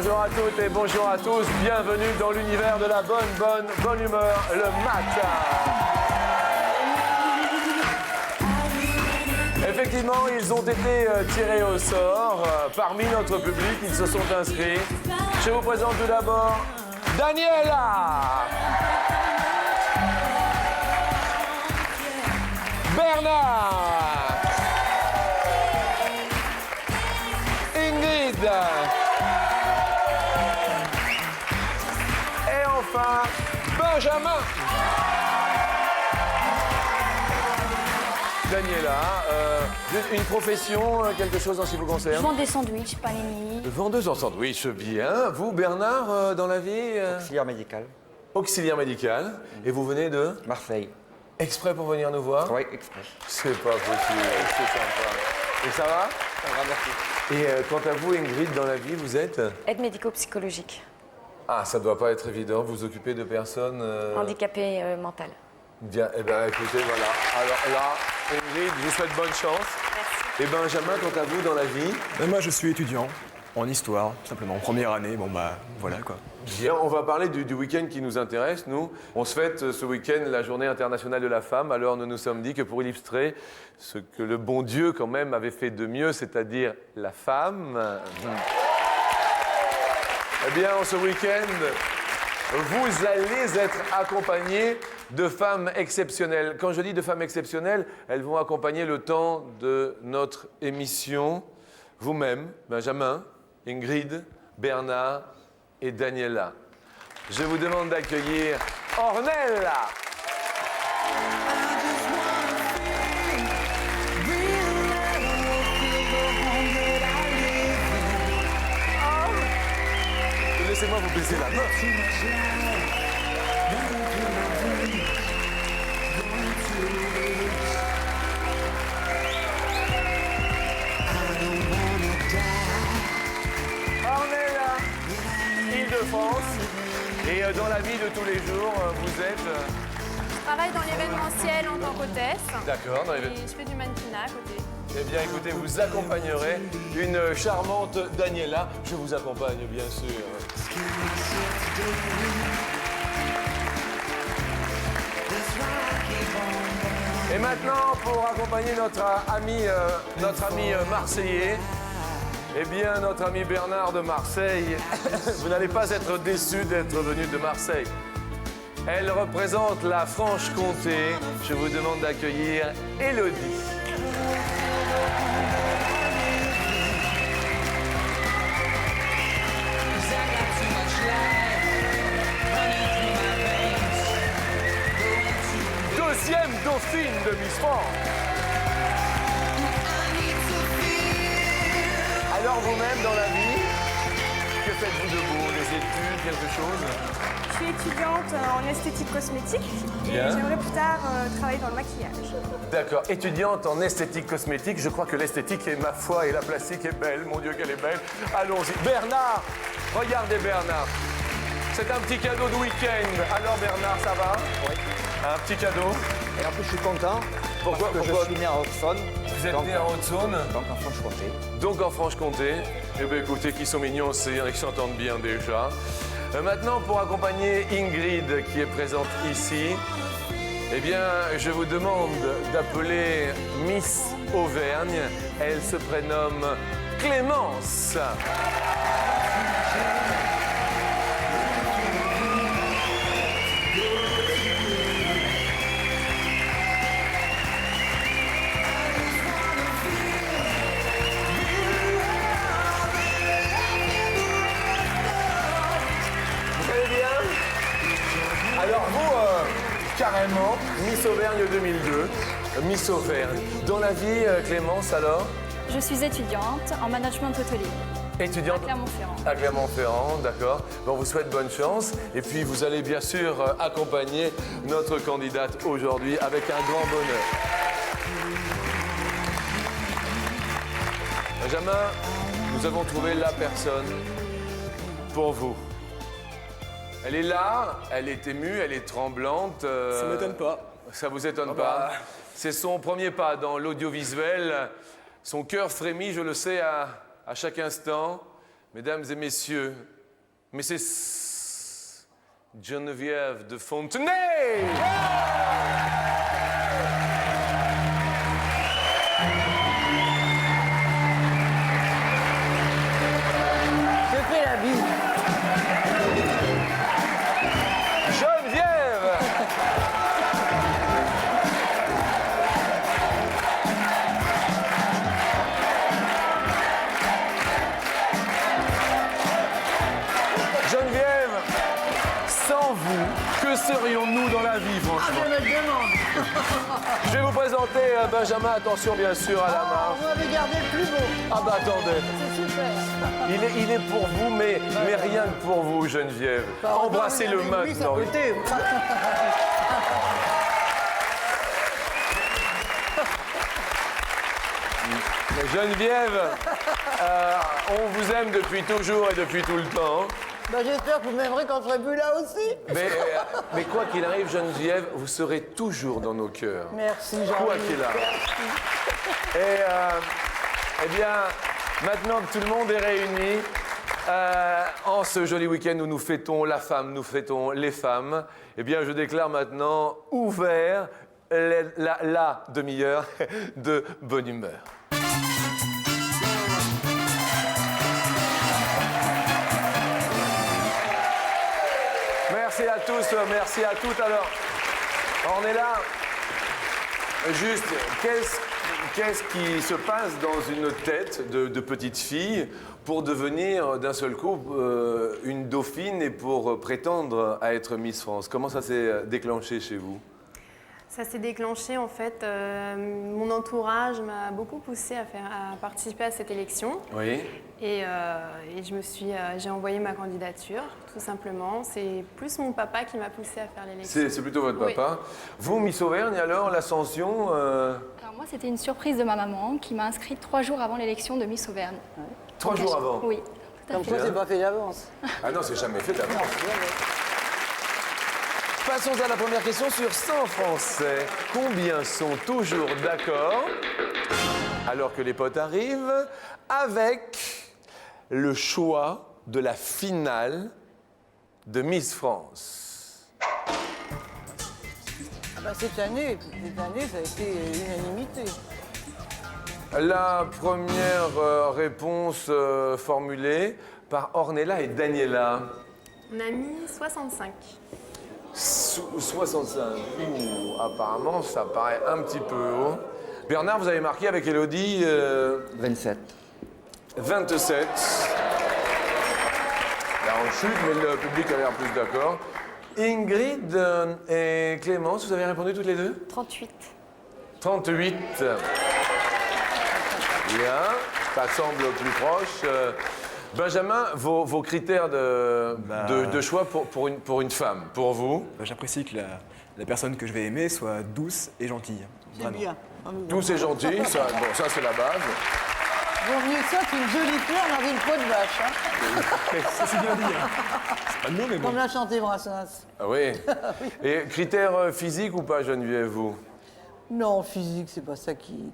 Bonjour à toutes et bonjour à tous. Bienvenue dans l'univers de la bonne humeur le matin. Effectivement, ils ont été tirés au sort. Parmi notre public, ils se sont inscrits. Je vous présente tout d'abord Daniela, Bernard, Ingrid et enfin Benjamin. Daniela, une profession, quelque chose en ce qui vous concerne? Je vends des sandwichs, panini. Vendeuse en sandwich, bien. Vous, Bernard, dans la vie Auxiliaire médical. Auxiliaire médical. Et vous venez de Marseille. Exprès pour venir nous voir? Travail express. C'est pas possible, c'est sympa. Et ça va? Ça va, merci. Et quant à vous, Ingrid, dans la vie, vous êtes? Aide médico-psychologique. Ah, ça doit pas être évident. Vous vous occupez de personnes... Handicapé mental. Bien, eh bien, écoutez, voilà. Alors là, Ingrid, je vous souhaite bonne chance. Merci. Et Benjamin, quant à vous, dans la vie? Moi, je suis étudiant en histoire, simplement, première année. Bon, bah, voilà, quoi. Bien, on va parler du week-end qui nous intéresse, nous. On se fête ce week-end la Journée internationale de la femme. Alors, nous nous sommes dit que pour illustrer ce que le bon Dieu, quand même, avait fait de mieux, c'est-à-dire la femme, eh bien, ce week-end, vous allez être accompagnés de femmes exceptionnelles. Quand je dis de femmes exceptionnelles, elles vont accompagner le temps de notre émission. Vous-même, Benjamin, Ingrid, Bernard et Daniela. Je vous demande d'accueillir Ornella. Laissez-moi vous baiser la main. Ornella, Île-de-France. Et dans la vie de tous les jours, vous êtes... Je travaille dans l'événementiel en tant qu'hôtesse. D'accord, dans les... Et je fais du mannequinat à côté. Eh bien, écoutez, vous accompagnerez une charmante Daniela. Je vous accompagne, bien sûr. Et maintenant, pour accompagner notre ami marseillais, eh bien, notre ami Bernard de Marseille, vous n'allez pas être déçu d'être venu de Marseille. Elle représente la Franche-Comté. Je vous demande d'accueillir Élodie. Deuxième dauphine de Miss France. Alors vous-même, dans la vie, que faites-vous de beau? Des études, quelque chose? Je suis étudiante en esthétique cosmétique et Bien. j'aimerais plus tard travailler dans le maquillage. D'accord. Étudiante en esthétique cosmétique, je crois que l'esthétique est ma foi et la plastique est belle. Mon Dieu, qu'elle est belle. Allons-y. Bernard, regardez Bernard. C'est un petit cadeau de week-end. Alors Bernard, ça va? Oui. Un petit cadeau. Et en plus, je suis content. Pourquoi- Parce que pourquoi je suis né en Haute-Saône. Vous êtes né en Haute-Saône? Donc en Franche-Comté. Donc en Franche-Comté. Eh bien écoutez, qui sont mignons, c'est ils s'entendent bien déjà. Maintenant, pour accompagner Ingrid qui est présente ici, eh bien, je vous demande d'appeler Miss Auvergne. Elle se prénomme Clémence. Vous allez bien? Alors vous, carrément, Miss Auvergne 2002, Miss Auvergne. Dans la vie, Clémence, alors? Je suis étudiante en management hôtelier Étudiante à Clermont-Ferrand. à Clermont-Ferrand, d'accord. Bon, on vous souhaite bonne chance. Et puis, vous allez bien sûr accompagner notre candidate aujourd'hui avec un grand bonheur. Benjamin, nous avons trouvé la personne pour vous. Elle est là, elle est émue, elle est tremblante. Ça m'étonne pas. Ça vous étonne Ah pas? bah. C'est son premier pas dans l'audiovisuel. Son cœur frémit, je le sais, à chaque instant. Mesdames et messieurs, Mrs. Geneviève de Fontenay. Je fais la bise. Geneviève. Geneviève, sans vous, que serions-nous dans la vie, franchement? Je me demande. Je vais vous présenter Benjamin, attention bien sûr à la marche. Vous m'avez gardé le plus beau. Ah bah attendez, C'est super. il est pour vous, mais rien que pour vous, Geneviève. Embrassez-le Oui, ça maintenant. côté. Geneviève, on vous aime depuis toujours et depuis tout le temps. Bah, j'espère que vous m'aimerez quand je serai plus là aussi. Mais quoi qu'il arrive, Geneviève, vous serez toujours dans nos cœurs. Merci, Jean. Quoi qu'il arrive. Et eh bien, maintenant que tout le monde est réuni, en ce joli week-end où nous fêtons la femme, nous fêtons les femmes, eh bien, je déclare maintenant ouvert la demi-heure de bonne humeur. Merci à tous, merci à toutes. Alors, on est là. Juste, qu'est-ce qui se passe dans une tête de petite fille pour devenir d'un seul coup une dauphine et pour prétendre à être Miss France? Comment ça s'est déclenché chez vous? Ça s'est déclenché en fait. Mon entourage m'a beaucoup poussée à participer à cette élection. Oui. Et j'ai envoyé ma candidature, tout simplement. C'est plus mon papa qui m'a poussée à faire l'élection. C'est plutôt votre Oui. papa. Vous, Miss Auvergne, alors, l'ascension Alors moi, c'était une surprise de ma maman qui m'a inscrite 3 jours avant l'élection de Miss Auvergne. 3 jours avant? Oui, tout à Comme fait. quoi, c'est pas fait d'avance. Ah non, c'est jamais fait d'avance. Passons à la première question sur 100 Français. Combien sont toujours d'accord, alors que les potes arrivent, avec le choix de la finale de Miss France? Ah bah, cette année, ça a été unanimité. La première réponse formulée par Ornella et Daniela. On a mis 65. 65. Ouh, apparemment, ça paraît un petit peu haut. Bernard, vous avez marqué avec Élodie 27. 27. Là, on chute, mais le public a l'air plus d'accord. Ingrid et Clémence, vous avez répondu toutes les deux? 38. 38. Bien, ça semble plus proche. Benjamin, vos critères de choix pour une femme, pour vous? J'apprécie que la personne que je vais aimer soit douce et gentille. C'est Vraiment. bien. Tous et gentils, ça c'est la base. Vaut mieux ça qu'une jolie fleur dans une peau de vache. Hein. Ça c'est bien dit. Hein. C'est pas le mot, mais bon. Comme l'a chanté Brassens. Ah oui. Et critères physiques ou pas, Geneviève, vous? Non, physique, c'est pas ça qui...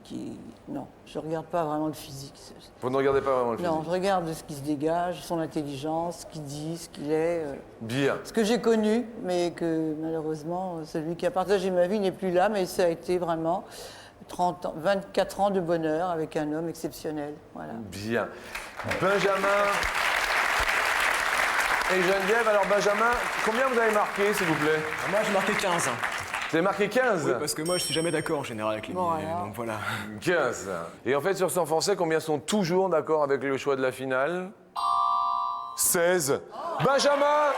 Non, je regarde pas vraiment le physique. Vous ne regardez pas vraiment le physique? Non, je regarde ce qui se dégage, son intelligence, ce qu'il dit, ce qu'il est. Bien. Ce que j'ai connu, mais que malheureusement, celui qui a partagé ma vie n'est plus là, mais ça a été vraiment 24 ans de bonheur avec un homme exceptionnel. Voilà. Bien. Benjamin et Geneviève. Alors, Benjamin, combien vous avez marqué, s'il vous plaît? Moi j'ai marqué 15. Vous avez marqué 15? Oui, parce que moi je suis jamais d'accord en général avec les Bon, milliers, alors. donc voilà. 15. Et en fait, sur 100 Français, combien sont toujours d'accord avec le choix de la finale? 16. Benjamin!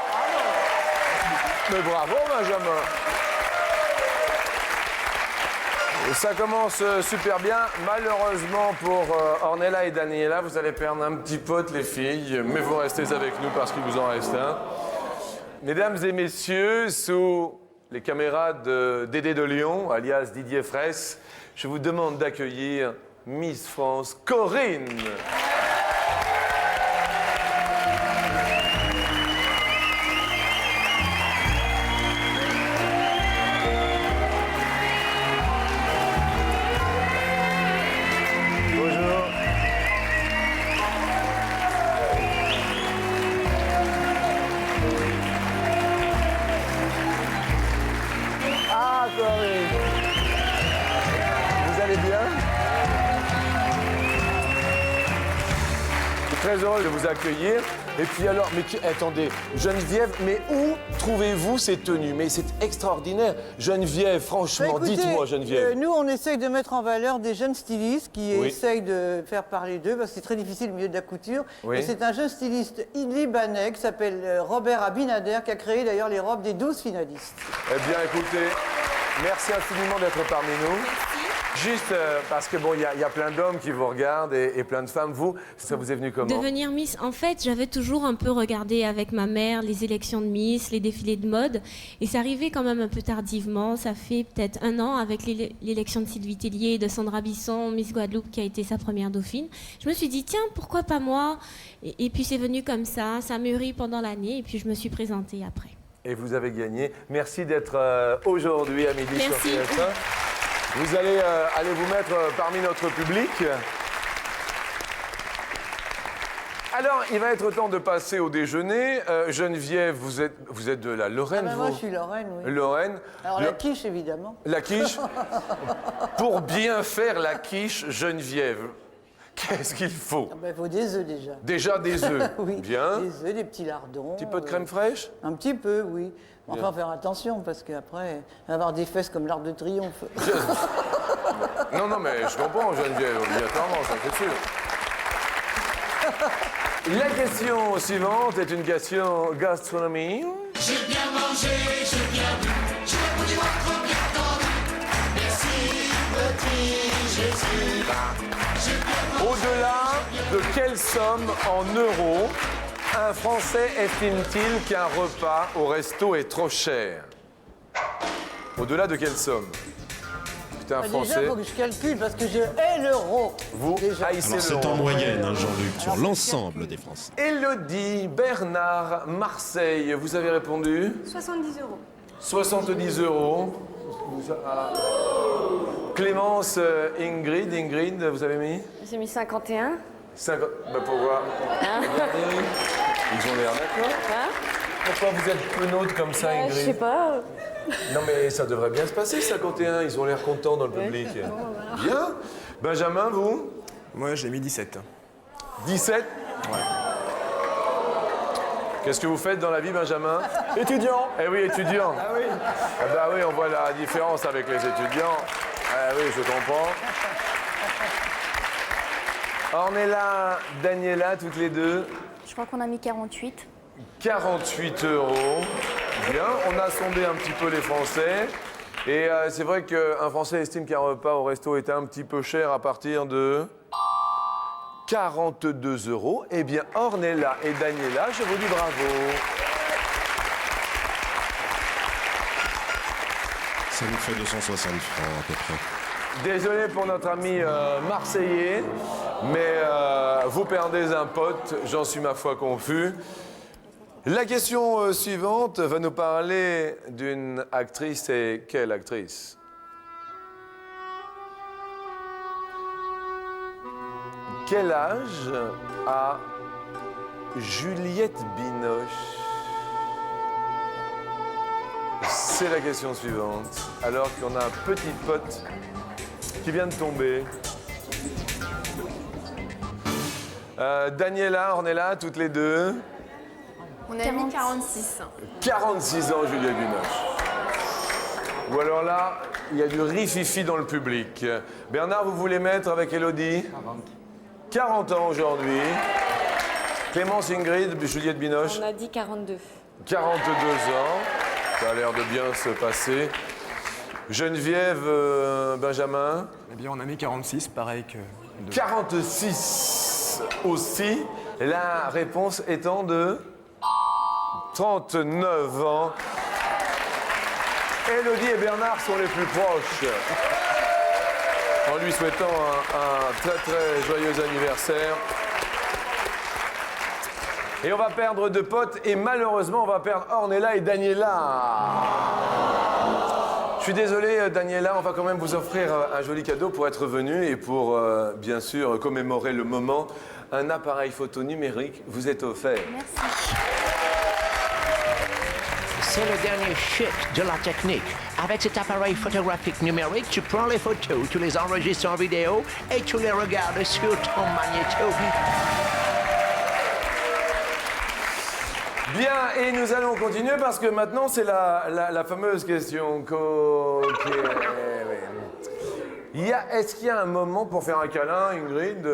Mais bravo, Benjamin! Et ça commence super bien. Malheureusement pour Ornella et Daniela, vous allez perdre un petit pote, les filles, mais vous restez avec nous parce qu'il vous en reste un. Mesdames et messieurs, sous les caméras de Dédé de Lyon, alias Didier Fraisse, je vous demande d'accueillir Miss France Corinne. Bonjour. allez bien? Je suis très heureux de vous accueillir. Et puis alors, attendez, Geneviève, mais où trouvez-vous ces tenues? Mais c'est extraordinaire. Geneviève, franchement, Bah, écoutez, dites-moi, Geneviève. nous, on essaye de mettre en valeur des jeunes stylistes qui Oui. essayent de faire parler d'eux, parce que c'est très difficile au milieu de la couture. Oui. Et c'est un jeune styliste libanais qui s'appelle Robert Abinader, qui a créé d'ailleurs les robes des 12 finalistes. Eh bien, écoutez, merci infiniment d'être parmi nous. Juste parce que bon, il y a plein d'hommes qui vous regardent et plein de femmes. Vous, ça vous est venu comment? Devenir Miss, en fait, j'avais toujours un peu regardé avec ma mère les élections de Miss, les défilés de mode. Et c'est arrivé quand même un peu tardivement. Ça fait peut-être 1 an avec l'élection de Sylvie Tellier et de Sandra Bisson, Miss Guadeloupe, qui a été sa première dauphine. Je me suis dit, tiens, pourquoi pas moi? Et puis c'est venu comme ça mûrit pendant l'année. Et puis je me suis présentée après. Et vous avez gagné. Merci d'être aujourd'hui à midi sur Merci. TF1. Vous allez aller vous mettre parmi notre public. Alors, il va être temps de passer au déjeuner. Geneviève, vous êtes de la Lorraine, vous? Moi, je suis Lorraine, oui. Lorraine. Alors, la quiche, évidemment. La quiche. Pour bien faire la quiche, Geneviève, qu'est-ce qu'il faut? Il faut des œufs déjà. Déjà des œufs. Oui, Bien. des œufs, des petits lardons. Un petit peu de crème fraîche? Un petit peu, oui. Enfin, faire attention, parce qu'après, avoir des fesses comme l'Arc de Triomphe. Non, mais je comprends, Geneviève, obligatoirement, ça c'est sûr. La question suivante est une question gastronomie. J'ai bien mangé, j'ai bien bu, j'ai pas voulu voir trop bien entendu. Merci, petit Jésus. Au-delà de quelle somme en euros un Français estime-t-il qu'un repas au resto est trop cher? Au-delà de quelle somme? Putain, Déjà, Français, il faut que je calcule, parce que je hais l'euro. vous Déjà. haïssez Alors c'est l'euro. en moyenne, hein, Jean-Luc, sur l'ensemble des Français. Élodie, Bernard, Marseille, vous avez répondu? 70 euros. 70 euros. Clémence, Ingrid, vous avez mis? J'ai mis 51. 50. Bah pourquoi? Regardez. Ils ont l'air d'accord. Pourquoi vous êtes penaude comme ça, Ingrid? Je sais pas. Non mais ça devrait bien se passer, 51. Ils ont l'air contents dans le public. Bien. Benjamin, vous? Moi, j'ai mis 17. 17? Ouais. Qu'est-ce que vous faites dans la vie, Benjamin? Étudiant. Eh oui, étudiant. Ah oui. Ah bah oui, on voit la différence avec les étudiants. Ah oui, je comprends. Ornella, Daniela, toutes les deux. Je crois qu'on a mis 48. 48 euros. Bien, on a sondé un petit peu les Français. Et c'est vrai qu'un Français estime qu'un repas au resto est un petit peu cher à partir de 42 euros. Eh bien, Ornella et Daniela, je vous dis bravo. Ça nous fait 260 francs à peu près. Désolé pour notre ami marseillais, mais vous perdez un pote, j'en suis ma foi confus. La question suivante va nous parler d'une actrice, et quelle actrice? Quel âge a Juliette Binoche? C'est la question suivante. Alors qu'on a un petit pote qui vient de tomber. Daniela, Ornella, toutes les deux. On a mis 46. 46 ans, Juliette Binoche. Ou alors là, il y a du rififi dans le public. Bernard, vous voulez mettre avec Élodie? 40 ans aujourd'hui. Clémence, Ingrid, Juliette Binoche? On a dit 42. 42 ans. Ça a l'air de bien se passer. Geneviève, Benjamin? Eh bien, on a mis 46, pareil que... 46 aussi. La réponse étant de 39 ans. Élodie et Bernard sont les plus proches. En lui souhaitant un très très joyeux anniversaire. Et on va perdre deux potes et malheureusement on va perdre Ornella et Daniela. Je suis désolé Daniela, on va quand même vous offrir un joli cadeau pour être venu et pour bien sûr commémorer le moment. Un appareil photo numérique vous est offert. Merci. C'est le dernier shit de la technique. Avec cet appareil photographique numérique, tu prends les photos, tu les enregistres en vidéo et tu les regardes sur ton magnéto. Bien, et nous allons continuer parce que maintenant c'est la fameuse question Est-ce qu'il y a un moment pour faire un câlin, Ingrid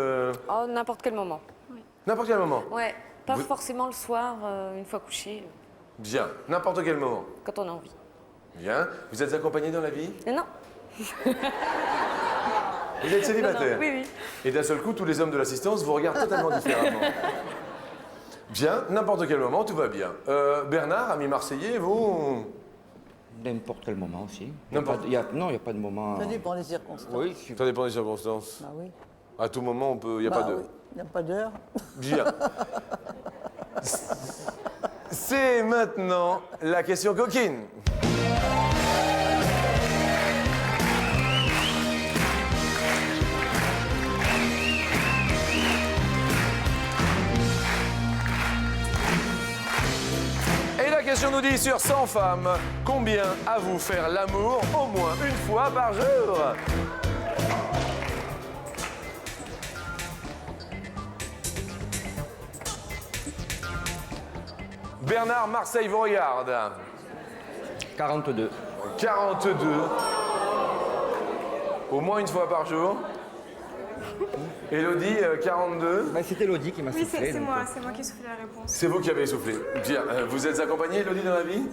Oh, n'importe quel moment. N'importe quel moment. Ouais, pas forcément le soir, une fois couché, Bien, n'importe quel moment. quand on a envie. Bien. Vous êtes accompagné dans la vie? Non. Vous êtes célibataire? Non, oui. Et d'un seul coup, tous les hommes de l'assistance vous regardent totalement différemment. Bien, n'importe quel moment, tout va bien. Bernard, ami marseillais, vous? N'importe quel moment aussi. N'importe. Non, il n'y a pas de moment. Ça dépend des circonstances. Oui, Ça dépend des circonstances. Bah oui. À tout moment, on peut. Il n'y a pas de. Oui. Il n'y a pas d'heure. Bien. C'est maintenant la question coquine. Et la question nous dit, sur 100 femmes, combien avouent faire l'amour au moins une fois par jour? Bernard, Marseille vous regarde. 42. 42. Au moins une fois par jour. Élodie, 42. Bah, c'était Elodie qui m'a Oui, soufflé. c'est donc, moi qui ai soufflé la réponse. C'est vous qui avez soufflé. Bien. Vous êtes accompagnée, Élodie, dans la vie?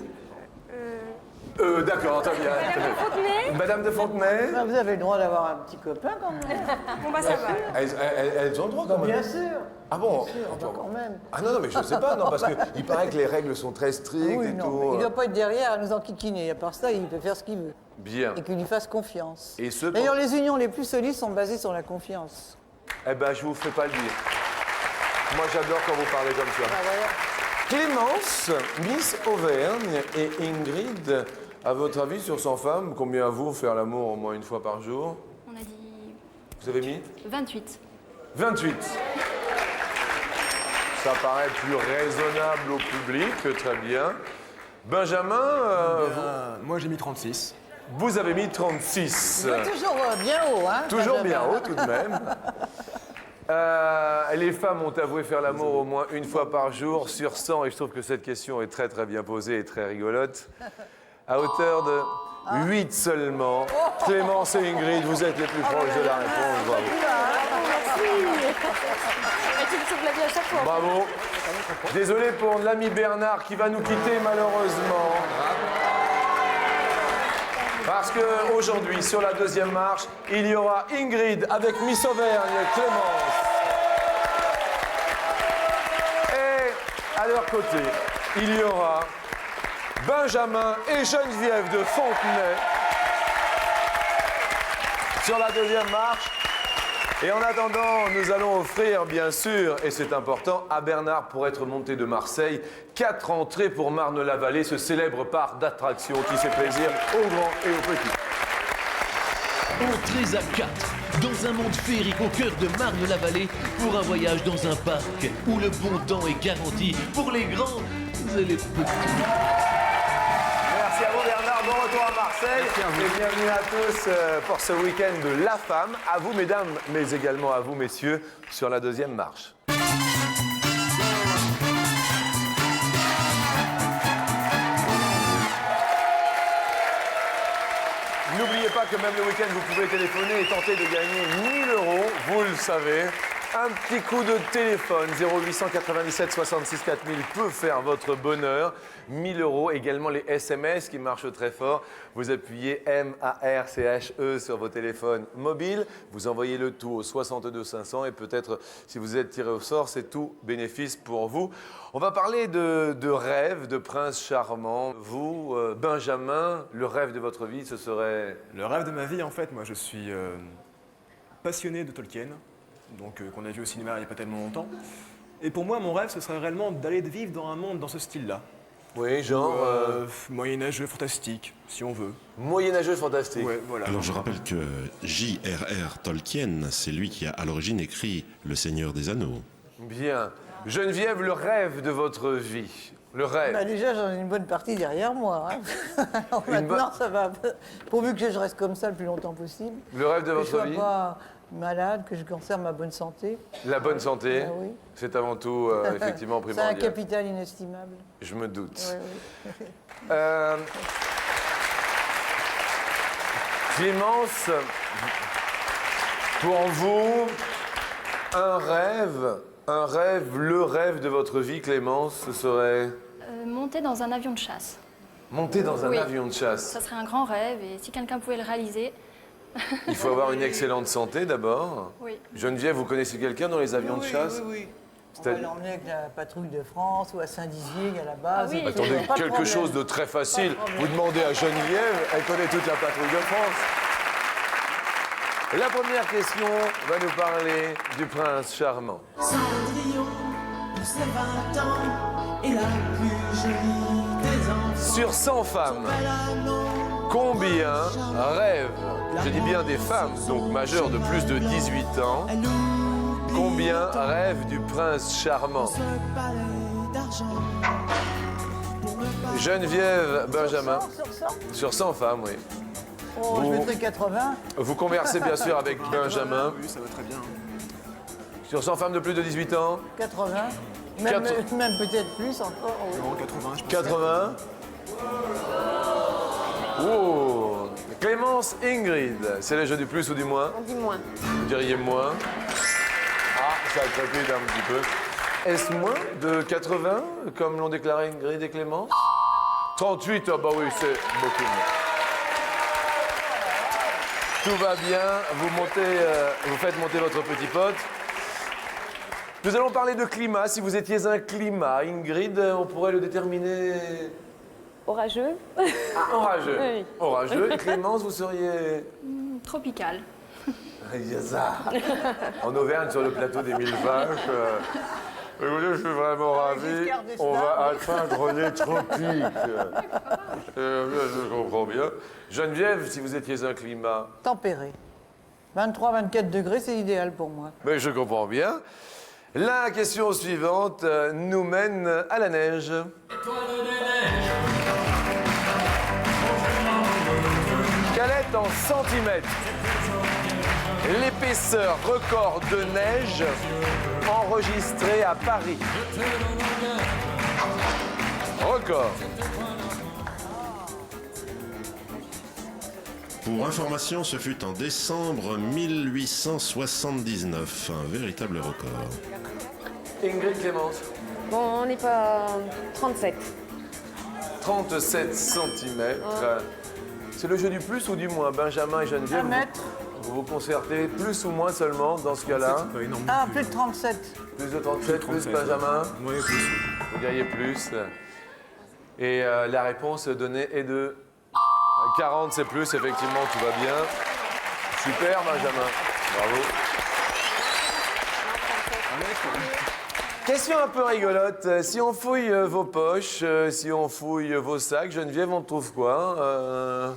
D'accord, très bien. Madame de Fontenay. Madame de Fontenay. Bah, vous avez le droit d'avoir un petit copain quand même. Bon, bah ça va. Elles ont le droit quand même. Bien sûr. Ah bon? Bien sûr, bah, quand même. Ah non, mais je ne sais pas, non, parce qu'il paraît que les règles sont très strictes Oui, et non, tout. il ne doit pas être derrière à nous enquiquiner. À part ça, il peut faire ce qu'il veut. Bien. Et qu'il lui fasse confiance. Et ce D'ailleurs, les unions les plus solides sont basées sur la confiance. Eh ben, je vous fais pas le dire. Moi, j'adore quand vous parlez comme ça. Ah, voilà. Clémence, Miss Auvergne et Ingrid, à votre avis, sur 100 femmes, combien avouent faire l'amour au moins une fois par jour? On a dit Vous avez mis 28. 28. Ça paraît plus raisonnable au public, très bien. Benjamin, Moi, j'ai mis 36. vous avez mis 36. Vous êtes toujours bien haut, hein? Toujours bien Benjamin. haut, tout de même. Les femmes ont avoué faire l'amour au moins une fois par jour sur 100, et je trouve que cette question est très très bien posée et très rigolote. À hauteur de 8 seulement. Clémence et Ingrid, vous êtes les plus proches de la réponse. Bravo. Tu me sauves la vie à chaque fois. Bravo. Désolé pour l'ami Bernard qui va nous quitter malheureusement. Parce qu'aujourd'hui, sur la deuxième marche, il y aura Ingrid avec Miss Auvergne, Clémence. Et à leur côté, il y aura Benjamin et Geneviève de Fontenay sur la deuxième marche. Et en attendant, nous allons offrir, bien sûr, et c'est important, à Bernard, pour être monté de Marseille, 4 entrées pour Marne-la-Vallée, ce célèbre parc d'attractions qui fait plaisir aux grands et aux petits. Entrées à 4, dans un monde féerique au cœur de Marne-la-Vallée, pour un voyage dans un parc où le bon temps est garanti pour les grands et les petits. Merci à vous Bernard, bon retour à Marseille et bienvenue à tous pour ce week-end de la femme. À vous mesdames, mais également à vous messieurs sur la deuxième marche. N'oubliez pas que même le week-end, vous pouvez téléphoner et tenter de gagner 1 000 €, vous le savez. Un petit coup de téléphone, 0897 66 4000 peut faire votre bonheur. 1 000 €, également les SMS qui marchent très fort. Vous appuyez MARCHE sur vos téléphones mobiles. Vous envoyez le tout au 62 500 et peut-être, si vous êtes tiré au sort, c'est tout bénéfice pour vous. On va parler de rêve, de prince charmant. Vous, Benjamin, le rêve de votre vie, ce serait... Le rêve de ma vie, en fait, moi, je suis passionné de Tolkien, donc qu'on a vu au cinéma il n'y a pas tellement longtemps. Et pour moi, mon rêve, ce serait réellement d'aller vivre dans un monde dans ce style-là. Oui, genre... moyenâgeux fantastique, si on veut. Moyenâgeux fantastique. Ouais, voilà. Alors je rappelle que J.R.R. Tolkien, c'est lui qui a à l'origine écrit Le Seigneur des Anneaux. Bien. Geneviève, le rêve de votre vie. Le rêve. Bah, déjà, j'en ai une bonne partie derrière moi. Hein. Alors maintenant, ça va. Pourvu que je reste comme ça le plus longtemps possible. Le rêve de Que je votre sois vie. pas malade, que je conserve ma bonne santé. La bonne santé, Ah oui. c'est avant tout effectivement C'est un primordial. capital inestimable. Je me doute. Oui, oui. Clémence, pour vous, le rêve de votre vie, Clémence, ce serait Monter dans un avion de chasse. monter dans un Oui. avion de chasse. Ça serait un grand rêve et si quelqu'un pouvait le réaliser. Il faut avoir une excellente santé d'abord. Oui. Geneviève, vous connaissez quelqu'un dans les avions de chasse? Oui. On va C'est-à-dire- l'emmener avec la patrouille de France ou à Saint-Dizier à la base. Ah oui. Attendez, Pas de quelque problème. chose de très facile. Pas de Vous problème. demandez à Geneviève, elle connaît toute la patrouille de France. La première question va nous parler du prince charmant. Cendrillon, pour ses 20 ans, et la plus jolie des enfants. Sur 100 femmes, Bel anneau, combien rêvent, je dis bien des femmes, donc majeures de plus de 18 ans, elle oublie combien rêvent du prince charmant? ce palais d'argent. Pour le palais Geneviève Benjamin, Sur 100. sur 100 femmes, oui. Oh, je Vous- mettrais 80. Vous conversez bien sûr avec Benjamin. Oui, ça va très bien. Sur 100 femmes de plus de 18 ans, 80. Même, Quatre- même peut-être plus encore. Oui. Non, 80, je pense. 80. Oh. Clémence, Ingrid, c'est le jeu du plus ou du moins? On dit moins. Vous diriez moins. Ah, ça crépite un petit peu. Est-ce moins de 80, comme l'ont déclaré Ingrid et Clémence? 38, ah bah oui, c'est beaucoup moins. Tout va bien, vous faites monter votre petit pote. Nous allons parler de climat. Si vous étiez un climat, Ingrid, on pourrait le déterminer Orageux. orageux. Oui. Orageux. Et Clémence, vous seriez... Tropical. Yasa. En Auvergne, sur le plateau des Mille Vaches. Écoutez, je suis vraiment ravi. Giscard d'Estaing. On va atteindre les tropiques. Je comprends bien. Geneviève, si vous étiez un climat... Tempéré. 23-24 degrés, c'est idéal pour moi. Mais je comprends bien. La question suivante nous mène à la neige. Quelle est en centimètres l'épaisseur record de neige enregistrée à Paris? Record. Pour information, ce fut en décembre 1879, un véritable record. Ingrid, Clémence. Bon, on n'est pas 37. 37 cm. C'est le jeu du plus ou du moins? Benjamin et Geneviève, 1 mètre. vous vous concertez plus ou moins seulement dans ce cas-là? C'est pas énorme. Ah, non plus de 37. Plus de 37, plus 37, Benjamin. Oui, plus. Vous diriez plus. Et la réponse donnée est de 40, c'est plus, effectivement, tout va bien. Super, Benjamin. Bravo. Question un peu rigolote. Si on fouille vos poches, si on fouille vos sacs, Geneviève, on trouve quoi?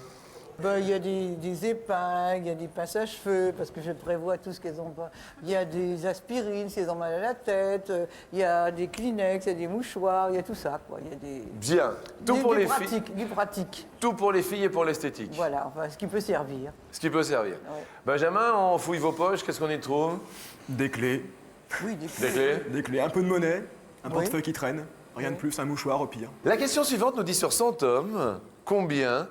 Ben, il y a des épingles, il y a des pinces à cheveux, parce que je prévois tout ce qu'elles ont pas. Il y a des aspirines si elles ont mal à la tête, il y a des Kleenex, il y a des mouchoirs, il y a tout ça, quoi. Il y a des... Bien. Tout pour les filles. pratique, du pratique. Tout pour les filles et pour l'esthétique. Voilà, enfin, ce qui peut servir. Ce qui peut servir. Ouais. Benjamin, on fouille vos poches, qu'est-ce qu'on y trouve? Des clés, Oui, Des clés. des clés, un peu de monnaie, un portefeuille qui traîne. Rien de plus, un mouchoir au pire. La question suivante nous dit sur 100 hommes, combien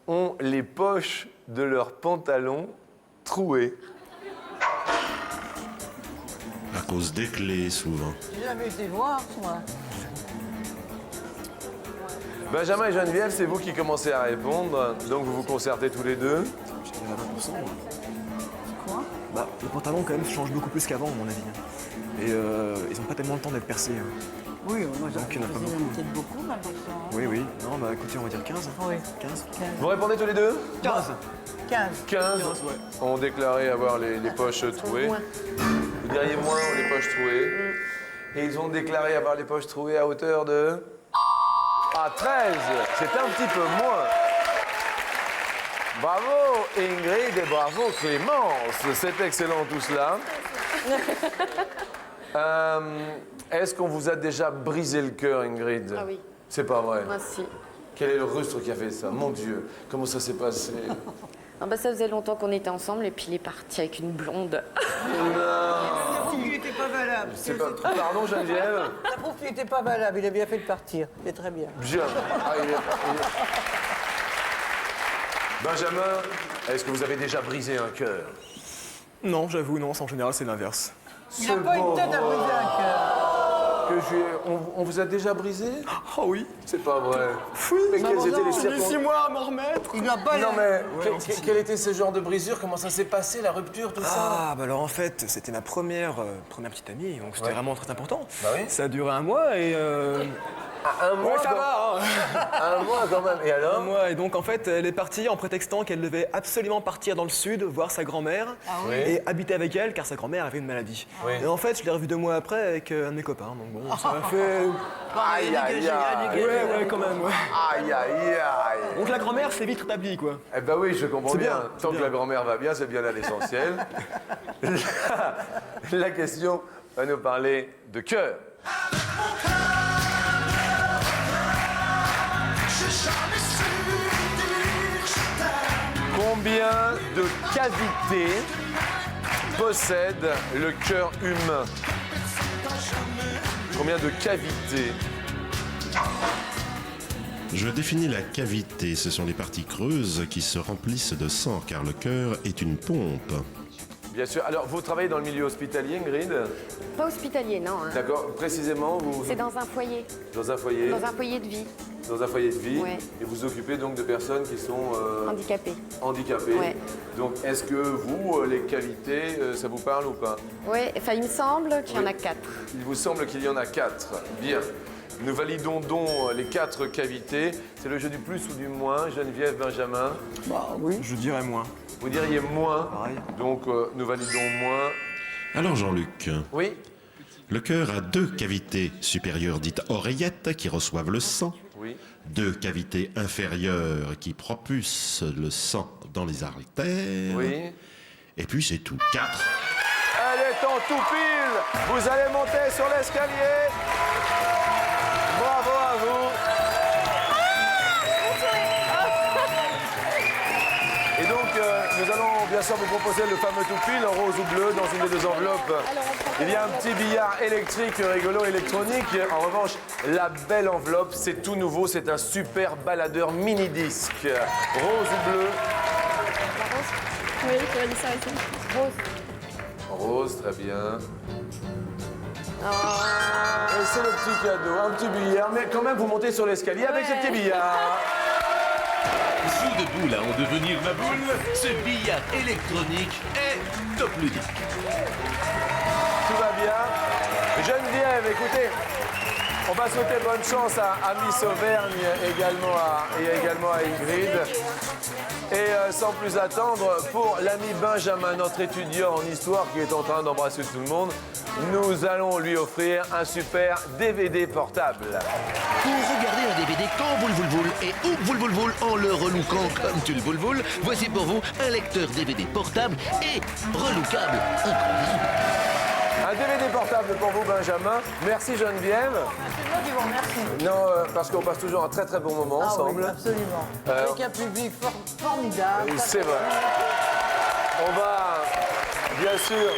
ont les poches de leurs pantalons trouées? À cause des clés, souvent. J'ai jamais été voir, moi. Benjamin et Geneviève, c'est vous qui commencez à répondre, donc vous vous concertez tous les deux. Je dirais 20%. Moi. Quoi? Bah, le pantalon, quand même, change beaucoup plus qu'avant, à mon avis. Et ils ont pas tellement le temps d'être percés. Hein. Oui, moi j'en Donc, il y en a pas faisais beaucoup. peut-être beaucoup, maintenant. Oui, oui. Non, bah écoutez, on va dire 15. Oui. 15. 15. Vous répondez tous les deux? 15. 15. 15 ouais. ont déclaré avoir les poches trouées. Vous diriez moins ont les poches trouées. Et ils ont déclaré avoir les poches trouées à hauteur de... Ah, 13. C'est un petit peu moins. Bravo Ingrid et bravo Clémence. C'est excellent tout cela. Est-ce qu'on vous a déjà brisé le cœur, Ingrid? Ah oui. C'est pas vrai. Moi, si. Quel est le rustre qui a fait ça? Mon Dieu, comment ça s'est passé? Ah bah, ça faisait longtemps qu'on était ensemble et puis il est parti avec une blonde. Ça prouve qu'il n'était pas valable. C'est pas... Pardon, Geneviève? Ça prouve qu'il n'était pas valable. Il a bien fait de partir. C'est très bien. Bien. Ah, Benjamin, est-ce que vous avez déjà brisé un cœur? Non, j'avoue, non, en général, c'est l'inverse. Il n'a pas une tête à briser un cœur. On vous a déjà brisé? Oh oui. C'est pas vrai. Oui, mais quelles étaient les j'ai mis circonstances? 6 mois à m'en remettre. Il n'a pas... Non mais, Ouais, quel était ce genre de brisure? Comment ça s'est passé, la rupture, tout ça? Ah, bah alors en fait, c'était ma première petite amie, donc c'était vraiment très important. Bah oui. Ça a duré 1 mois et... Un mois, Ouais, ça va, hein. Un mois quand même. Et alors? 1 mois, et donc en fait, elle est partie en prétextant qu'elle devait absolument partir dans le sud, voir sa grand-mère, et habiter avec elle, car sa grand-mère avait une maladie. Oui. Et en fait, je l'ai revue 2 mois après avec un de mes copains, donc bon, ça m'a fait... Aïe, aïe, aïe. Ouais, quand même, ouais. Aïe, aïe, aïe. Donc la grand-mère s'est vite rétablie, quoi. Eh ben oui, je comprends C'est bien. bien, Tant c'est que bien. la grand-mère va bien, c'est bien là l'essentiel. La question va nous parler de cœur. Combien de cavités possède le cœur humain? Combien de cavités? Je définis la cavité. Ce sont les parties creuses qui se remplissent de sang, car le cœur est une pompe. Bien sûr. Alors, vous travaillez dans le milieu hospitalier, Ingrid? Pas hospitalier, non. Hein. D'accord. Précisément, vous... C'est dans un foyer. Dans un foyer? Dans un foyer de vie. Dans un foyer de vie. Ouais. Et vous occupez donc de personnes qui sont... Handicapées. handicapées. Ouais. Donc, est-ce que vous, les cavités, ça vous parle ou pas? Oui, enfin, il me semble qu'il y en Oui. a 4. Il vous semble qu'il y en a 4. Bien. Nous validons donc les 4 cavités. C'est le jeu du plus ou du moins. Geneviève, Benjamin. Bah oui. Je dirais moins. Vous diriez moins. Pareil. Donc, nous validons moins. Alors Jean-Luc, Oui. le cœur a 2 cavités supérieures dites oreillettes qui reçoivent le sang, Oui. 2 cavités inférieures qui propulsent le sang dans les artères, Oui. et puis c'est tout. 4. Elle est en tout pile. Vous allez monter sur l'escalier. Bravo à vous. Et donc, nous allons bien sûr vous proposer le fameux tout pile en rose ou bleu dans une des 2 enveloppes. Il y a un petit billard électrique rigolo électronique. En revanche, la belle enveloppe, c'est tout nouveau. C'est un super baladeur mini-disque. Rose ou bleu? Oui, tu as dit ça aussi. Rose, très bien. Et c'est le petit cadeau, un petit billard. Mais quand même, vous montez sur l'escalier avec ce petit billard. Sous de boule à en devenir ma boule, ce billard électronique est top ludique. Tout va bien. Geneviève, écoutez, on va souhaiter bonne chance à Miss Auvergne et également à Ingrid. Et sans plus attendre, pour l'ami Benjamin, notre étudiant en histoire qui est en train d'embrasser tout le monde, nous allons lui offrir un super DVD portable. Pour regarder un DVD quand vous le voulez et où vous le voulez en le relookant comme tu le voulez, voici pour vous un lecteur DVD portable et relookable incroyable. Un DVD portable pour vous, Benjamin. Merci, Geneviève. C'est moi qui vous remercie. Non, parce qu'on passe toujours un très très bon moment ensemble. Oui, absolument. Avec un public formidable. C'est vrai. On va, bien sûr,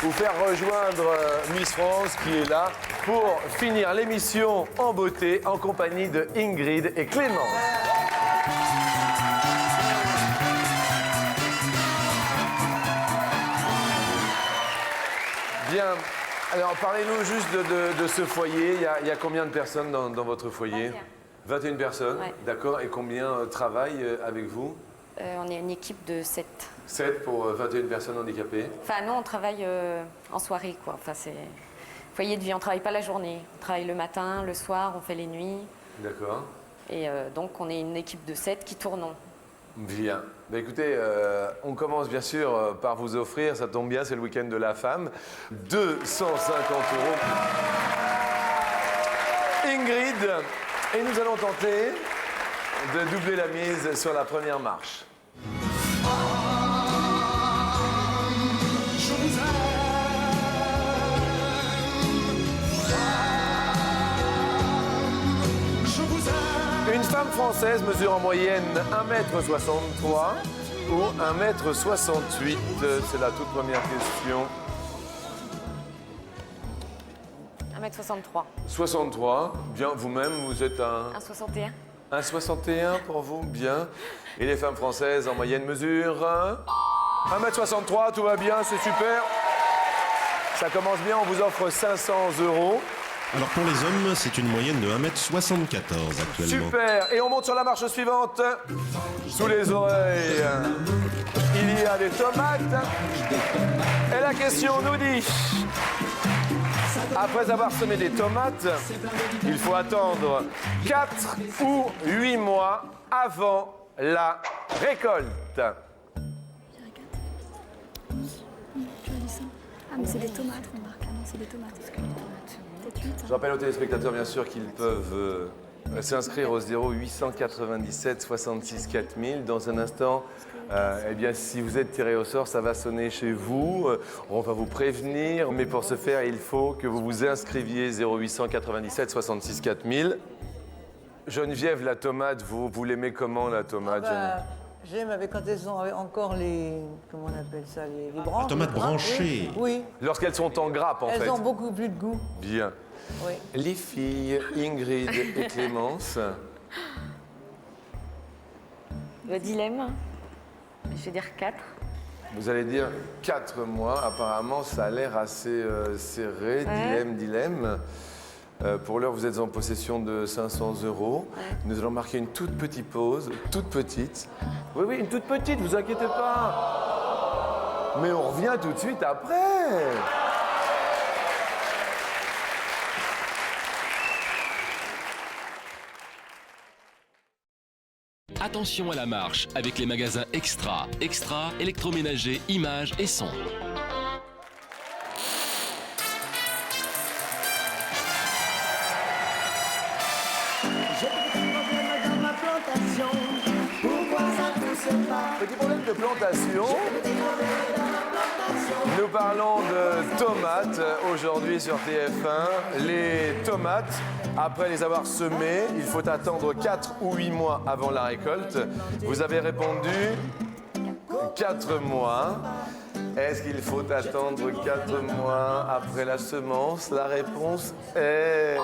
vous faire rejoindre Miss France qui est là pour finir l'émission en beauté en compagnie de Ingrid et Clément. Bien. Alors, parlez-nous juste de ce foyer. Il y a combien de personnes dans votre foyer? 21 personnes, Ouais. d'accord. Et combien travaillent avec vous? On est une équipe de 7. 7 pour 21 personnes handicapées. Enfin, nous, on travaille en soirée, quoi. Enfin, c'est foyer de vie. On travaille pas la journée. On travaille le matin, le soir, on fait les nuits. D'accord. Et donc, on est une équipe de 7 qui tournons. Bien. Ben écoutez, on commence bien sûr par vous offrir, ça tombe bien, c'est le week-end de la femme, 250 €. Ingrid, et nous allons tenter de doubler la mise sur la première marche. Je vous aime françaises mesurent en moyenne 1,63 m ou 1,68 m. C'est la toute première question. 1m63. 63, bien, vous-même, vous êtes un... 1,61. 1,61 pour vous, bien. Et les femmes françaises, en moyenne, mesurent 1,63 m, tout va bien, c'est super. Ça commence bien, on vous offre 500 €. Alors pour les hommes, c'est une moyenne de 1,74 m actuellement. Super, et on monte sur la marche suivante. Sous les oreilles, il y a des tomates. Et la question nous dit... Après avoir semé des tomates, il faut attendre 4 ou 8 mois avant la récolte. Ah, mais c'est des tomates, remarque. Ah non, c'est des tomates. Peut-être 8, hein. Je rappelle aux téléspectateurs, bien sûr, qu'ils peuvent s'inscrire au 0897 66 4000. Dans un instant, eh bien, si vous êtes tiré au sort, ça va sonner chez vous. On va vous prévenir, mais pour ce faire, il faut que vous vous inscriviez 0897 66 4000. Geneviève, la tomate, vous l'aimez comment, la tomate, Geneviève? J'aime avec quand elles ont encore les... Comment on appelle ça? Les branches. La tomate les grappes, branchée. Oui. Lorsqu'elles sont en grappe, en fait. Elles ont beaucoup plus de goût. Bien. Oui. Les filles, Ingrid et Clémence. Le dilemme, je vais dire 4. Vous allez dire 4 mois. Apparemment, ça a l'air assez serré. Ouais. Dilemme. Pour l'heure, vous êtes en possession de 500 €. Ouais. Nous allons marquer une toute petite pause, toute petite. Oui, oui, une toute petite, vous inquiétez pas. Mais on revient tout de suite après. Attention à la marche avec les magasins Extra, électroménager, images et son. Petit problème de plantation. Nous parlons de tomates aujourd'hui sur TF1. Les tomates, après les avoir semées, il faut attendre 4 ou 8 mois avant la récolte. Vous avez répondu 4 mois. Est-ce qu'il faut attendre 4 mois après la semence? La réponse est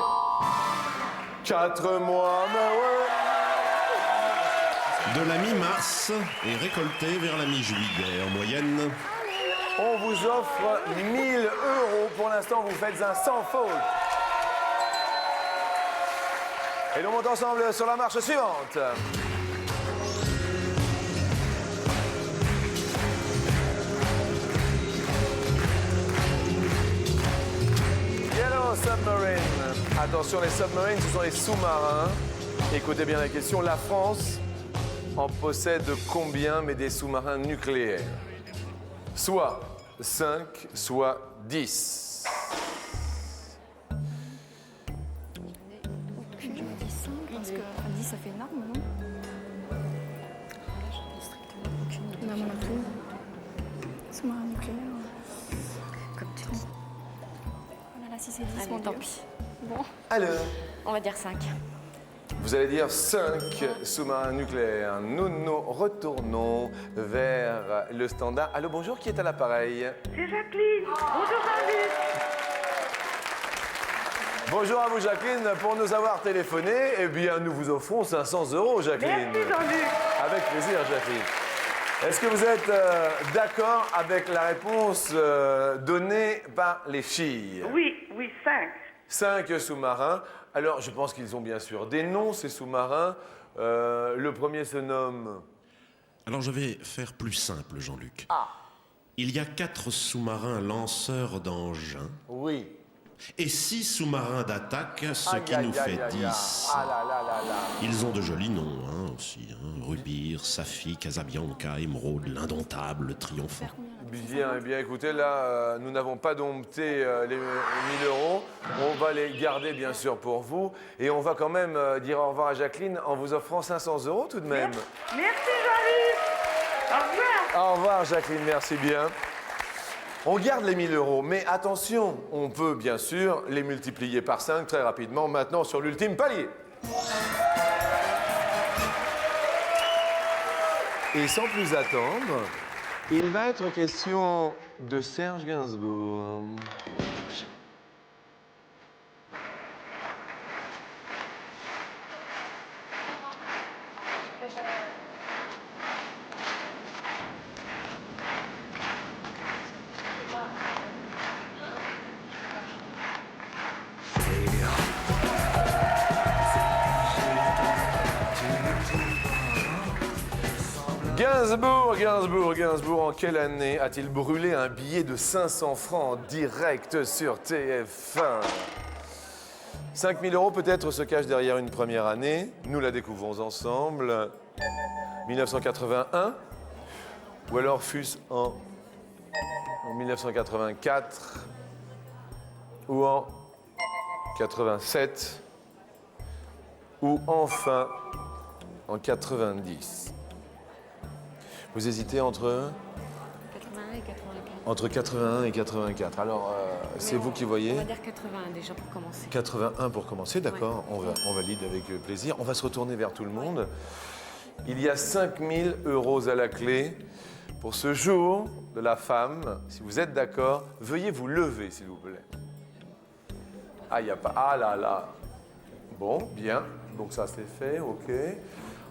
4 mois. Mais ouais. De la mi-mars et récolté vers la mi-juillet. En moyenne, on vous offre 1 000 €. Pour l'instant, vous faites un sans faute. Et nous montons ensemble sur la marche suivante. Yellow Submarine. Attention, les submarines, ce sont les sous-marins. Écoutez bien la question. La France en possède combien, mais des sous-marins nucléaires? Soit 5, soit 10. Je me dis 5 parce que 10 ça fait énorme, non? Non, moi non plus. Sous-marin nucléaire. Comme tu dis. Oh là là, si c'est 10, Allez, mon tant Dieu. pis. Bon. Alors, On va dire 5. vous allez dire 5 sous-marins nucléaires. Nous nous retournons vers le standard. Allô, bonjour, qui est à l'appareil? C'est Jacqueline. Bonjour Jean-Luc. Bonjour à vous, Jacqueline. Pour nous avoir téléphoné, eh bien, nous vous offrons 500 €, Jacqueline. Merci Jean-Luc. Avec plaisir, Jacqueline. Est-ce que vous êtes d'accord avec la réponse donnée par les filles? Oui, 5. 5 sous-marins. Alors, je pense qu'ils ont bien sûr des noms, ces sous-marins. Le premier se nomme... alors je vais faire plus simple, Jean-Luc. Ah. Il y a 4 sous-marins lanceurs d'engins Oui. et 6 sous-marins d'attaque, ce Aïe, qui aïe, nous aïe, fait aïe, 10. Ah là là là là. Ils ont de jolis noms aussi. Rubir, Safi, Casabianca, Émeraude, l'Indomptable, Triomphant. Bien, écoutez, là, nous n'avons pas dompté les 1 000 €. On va les garder, bien sûr, pour vous. Et on va quand même dire au revoir à Jacqueline en vous offrant 500 € tout de même. Merci Jean-Luc. Au revoir. Au revoir, Jacqueline, merci bien. On garde les 1 000 €, mais attention, on peut, bien sûr, les multiplier par 5 très rapidement, maintenant, sur l'ultime palier. Et sans plus attendre, il va être question de Serge Gainsbourg. Gainsbourg, en quelle année a-t-il brûlé un billet de 500 francs en direct sur TF1 ? 5 000 € peut-être se cachent derrière une première année. Nous la découvrons ensemble. 1981 ou alors fût-ce en 1984 ou en 87 ou enfin en 90. Vous hésitez entre 81 et 84. Entre 81 et 84. Alors, c'est vous qui voyez. On va dire 81 déjà pour commencer. 81 pour commencer, d'accord. On valide avec plaisir. On va se retourner vers tout le monde. Il y a 5 000 € à la clé pour ce jour de la femme. Si vous êtes d'accord, veuillez vous lever, s'il vous plaît. Ah, il n'y a pas... Ah là là. Bon, bien. Donc ça, c'est fait, OK.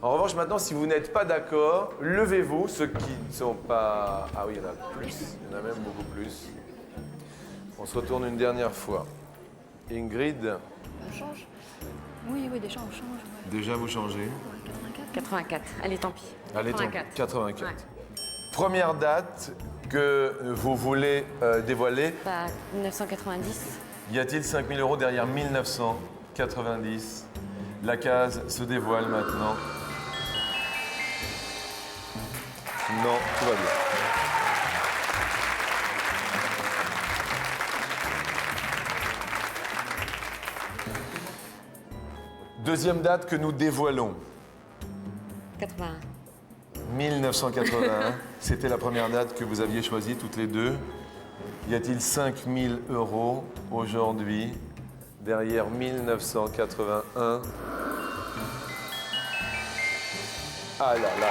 En revanche, maintenant, si vous n'êtes pas d'accord, levez-vous, ceux qui ne sont pas... Ah oui, il y en a plus, il y en a même beaucoup plus. On se retourne une dernière fois. Ingrid, On change? Oui, déjà on change. Ouais. déjà vous changez. 84. Allez, tant pis. Allez, 84. Ouais. Première date que vous voulez dévoiler. Bah, 1990. Y a-t-il 5 000 € derrière 1990? La case se dévoile maintenant. Non, tout va bien. Deuxième date que nous dévoilons. 81. 1981. C'était la première date que vous aviez choisie toutes les deux. Y a-t-il 5 000 € aujourd'hui derrière 1981? Ah là là là.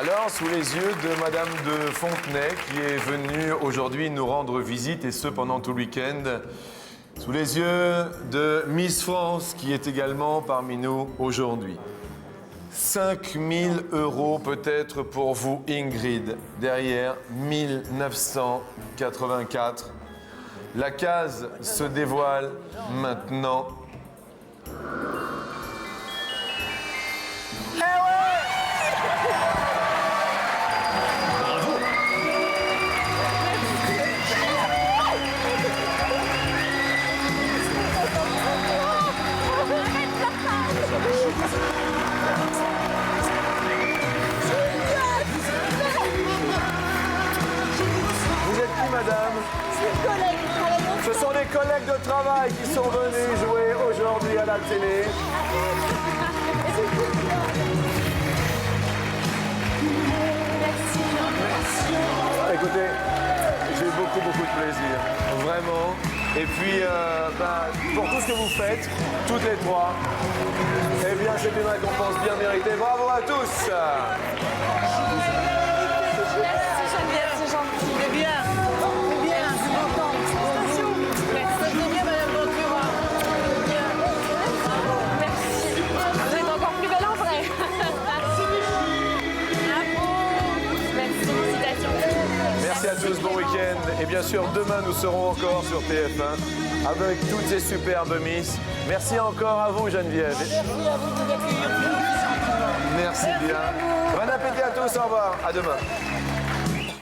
Alors, sous les yeux de Madame de Fontenay, qui est venue aujourd'hui nous rendre visite, et ce pendant tout le week-end, sous les yeux de Miss France, qui est également parmi nous aujourd'hui. 5 000 € peut-être pour vous, Ingrid, derrière 1984. La case se dévoile maintenant. Madame. Ce sont les collègues de travail qui sont venus jouer aujourd'hui à la télé. Écoutez, j'ai eu beaucoup de plaisir, vraiment. Et puis, pour tout ce que vous faites, toutes les trois, eh bien, c'est une récompense bien méritée. Bravo à tous. Merci Geneviève, c'est gentil. C'est bien. Merci à tous, bon week-end. Et bien sûr, demain, nous serons encore sur TF1 avec toutes ces superbes Miss. Merci encore à vous, Geneviève. Merci à vous de nous accueillir. Merci bien. Bon appétit à tous, au revoir. À demain.